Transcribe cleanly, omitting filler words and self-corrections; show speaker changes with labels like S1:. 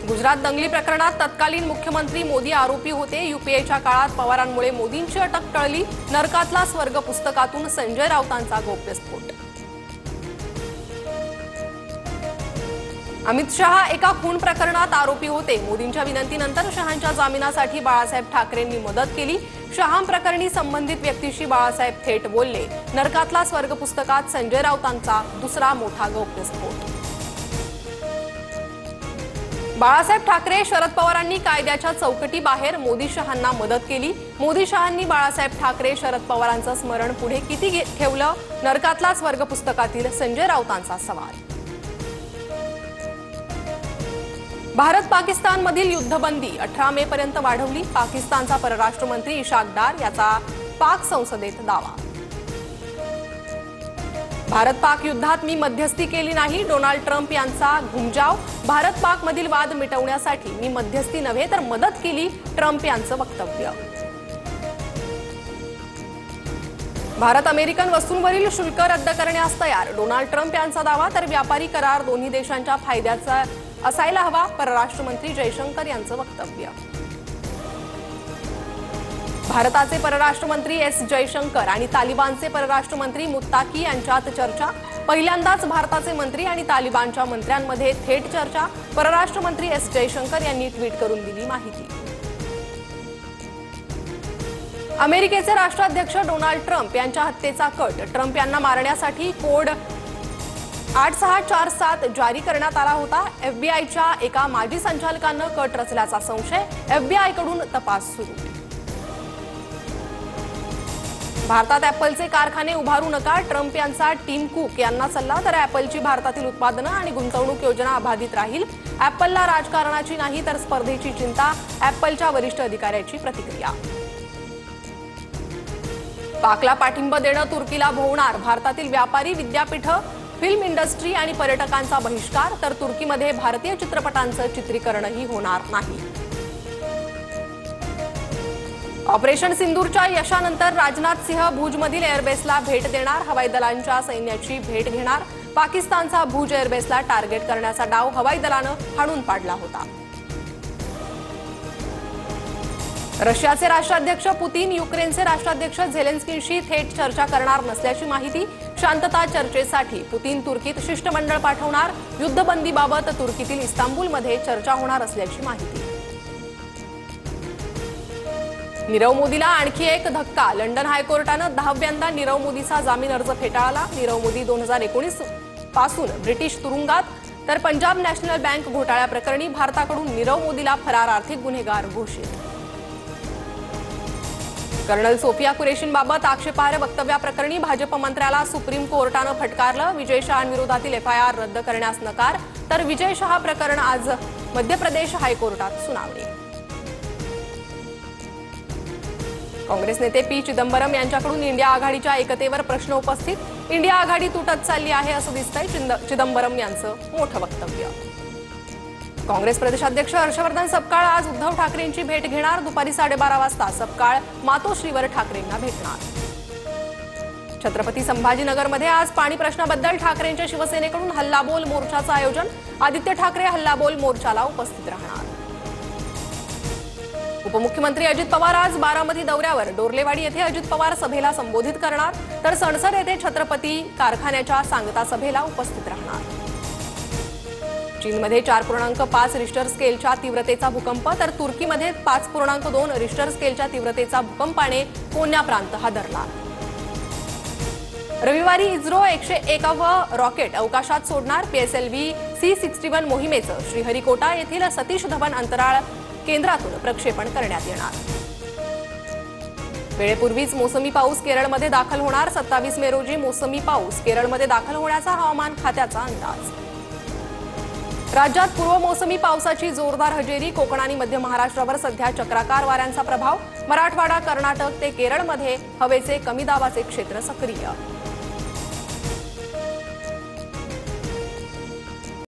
S1: गुजरात दंगली प्रकरणात तत्कालीन मुख्यमंत्री मोदी आरोपी होते। यूपीएच्या काळात पवारांमुळे मोदींची अटक टळली। नरकातला स्वर्ग पुस्तकातून संजय राऊतांचा गौप्यस्फोट। अमित शहा एका खून प्रकरणात आरोपी होते। मोदींच्या विनंतीनंतर शहांच्या जामिनासाठी बाळासाहेब ठाकरेंनी मदत केली। शहा प्रकरणी संबंधित व्यक्तीशी बाळासाहेब थेट बोलले। नरकातला स्वर्ग पुस्तकात संजय राऊतांचा दुसरा मोठा गौप्यस्फोट। बाळासाहेब ठाकरे शरद पवारांनी कायद्याच्या चौकटीबाहेर मोदी शहांना मदत केली। मोदी शहांनी बाळासाहेब ठाकरे शरद पवारांचं स्मरण पुढे किती ठेवलं? नरकातला स्वर्ग पुस्तकातील संजय राऊतांचा सवाल। भारत पाकिस्तान मधील युद्धबंदी 18 मे पर्यंत वाढवली। पाकिस्तानचा परराष्ट्र मंत्री इशाक डार याचा पाक संसदेत दावा। भारत पाक युद्धात मी मध्यस्थी केली नाही, डोनाल्ड ट्रम्प यांचा घुमजाव। भारत पाक मधील वाद मिटवण्यासाठी मी मध्यस्थी नव्हे तर मदत केली, ट्रम्प यांचं वक्तव्य। भारत अमेरिकन वस्तूंवरील शुल्क रद्द करण्यास तयार, डोनाल्ड ट्रम्प यांचा दावा। तर व्यापारी करार दोन्ही देशांच्या फायद्याचा असायला हवा, परराष्ट्र मंत्री जयशंकर यांचं वक्तव्य। भारताचे परराष्ट्र मंत्री एस जयशंकर आणि तालिबानचे परराष्ट्र मंत्री मुत्ताकी यांच्यात चर्चा। पहिल्यांदाच भारताचे मंत्री आणि तालिबानच्या मंत्र्यांमध्ये थेट चर्चा। परराष्ट्र मंत्री एस जयशंकर यांनी ट्विट करून दिली माहिती। अमेरिकेचे राष्ट्राध्यक्ष डोनाल्ड ट्रम्प यांच्या हत्येचा कट। ट्रम्प यांना मारण्यासाठी कोड 8647 जारी करण्यात आला होता। एफबीआयच्या एका माजी संचालकांना कट रचल्याचा संशय। एफबीआयकडून तपास सुरू। भारतात ॲपलचे कारखाने उभारू नका, ट्रम्प यांचा टिम कुक यांना सल्ला। तर ॲपलची भारतातील उत्पादनं आणि गुंतवणूक योजना अबाधित राहील। ॲपलला राजकारणाची नाही तर स्पर्धेची चिंता, ॲपलच्या वरिष्ठ अधिकाऱ्याची प्रतिक्रिया। पाकला पाठिंबा देणं तुर्कीला भोवणार, भारतातील व्यापारी, विद्यापीठ, फिल्म इंडस्ट्री आणि पर्यटकांचा बहिष्कार। तर तुर्कीमध्ये भारतीय चित्रपटांचं चित्रीकरणही होणार नाही। ऑपरेशन सिंदूरच्या यशानंतर राजनाथ सिंह भुजमधील एअरबेसला भेट देणार, हवाई दलांच्या सैन्याची भेट घेणार। पाकिस्तानचा भुज एअरबेसला टार्गेट करण्याचा डाव हवाई दलानं हाणून पाडला होता। रशियाचे राष्ट्राध्यक्ष पुतीन युक्रेनचे राष्ट्राध्यक्ष झेलेन्स्कींशी थेट चर्चा करणार नसल्याची माहिती। शांतता चर्चेसाठी पुतीन तुर्कीत शिष्टमंडळ पाठवणार। युद्धबंदीबाबत तुर्कीतील इस्तांबुलमध्ये चर्चा होणार असल्याची माहिती। नीरव मोदीला आणखी एक धक्का, लंडन हायकोर्टानं 10व्यांदा नीरव मोदीचा जामीन अर्ज फेटाळला। नीरव मोदी 2019 पासून ब्रिटिश तुरुंगात। तर पंजाब नॅशनल बँक घोटाळ्याप्रकरणी भारताकडून नीरव मोदीला फरार आर्थिक गुन्हेगार घोषित। कर्नल सोफिया कुरेशींबाबत आक्षेपार्ह वक्तव्याप्रकरणी भाजप मंत्र्याला सुप्रीम कोर्टानं फटकारलं। विजय शहांविरोधातील एफआयआर रद्द करण्यास नकार। तर विजय शहा प्रकरण आज मध्य प्रदेश हायकोर्टात सुनावणी। काँग्रेस नेते पी चिदंबरम यांच्याकडून इंडिया आघाडीच्या एकतेवर प्रश्न उपस्थित। इंडिया आघाडी तुटत चालली आहे असं दिसतंय, चिदंबरम यांचं मोठं वक्तव्य। काँग्रेस प्रदेशाध्यक्ष हर्षवर्धन सपकाळ आज उद्धव ठाकरेंची भेट घेणार। दुपारी 12:30 वाजता सपकाळ मातोश्रीवर ठाकरेंना भेटणार। छत्रपती संभाजीनगरमध्ये आज पाणी प्रश्नाबद्दल ठाकरेंच्या शिवसेनेकडून हल्लाबोल मोर्चाचं आयोजन। आदित्य ठाकरे हल्लाबोल मोर्चाला उपस्थित राहणार। उपमुख्यमंत्री अजित पवार आज बारामती दौऱ्यावर। डोरलेवाडी येथे अजित पवार सभेला संबोधित करणार। तर सणसर येथे छत्रपती कारखान्याच्या सांगता सभेला उपस्थित राहणार। चीनमध्ये 4.5 रिश्टर स्केलच्या तीव्रतेचा भूकंप। तर तुर्कीमध्ये 5.2 रिश्टर स्केलच्या तीव्रतेचा भूकंपाने कोन्या प्रांत हादरला। रविवारी इस्रो 101व रॉकेट अवकाशात सोडणार। पीएसएलव्ही C61 मोहिमेचं श्रीहरिकोटा येथील सतीश धवन अंतराळ केंद्रातून प्रक्षेपण करण्यात येणार। वेळेपूर्वीच मोसमी पाऊस केरळमध्ये दाखल होणार। 27 मे रोजी मोसमी पाऊस केरळमध्ये दाखल होण्याचा हवामान खात्याचा अंदाज। राज्यात पूर्व मोसमी पावसाची जोरदार हजेरी। कोकण आणि मध्य महाराष्ट्रावर सध्या चक्राकार वाऱ्यांचा प्रभाव। मराठवाडा, कर्नाटक ते केरळमध्ये हवेचे कमी दाबाचे क्षेत्र सक्रिय।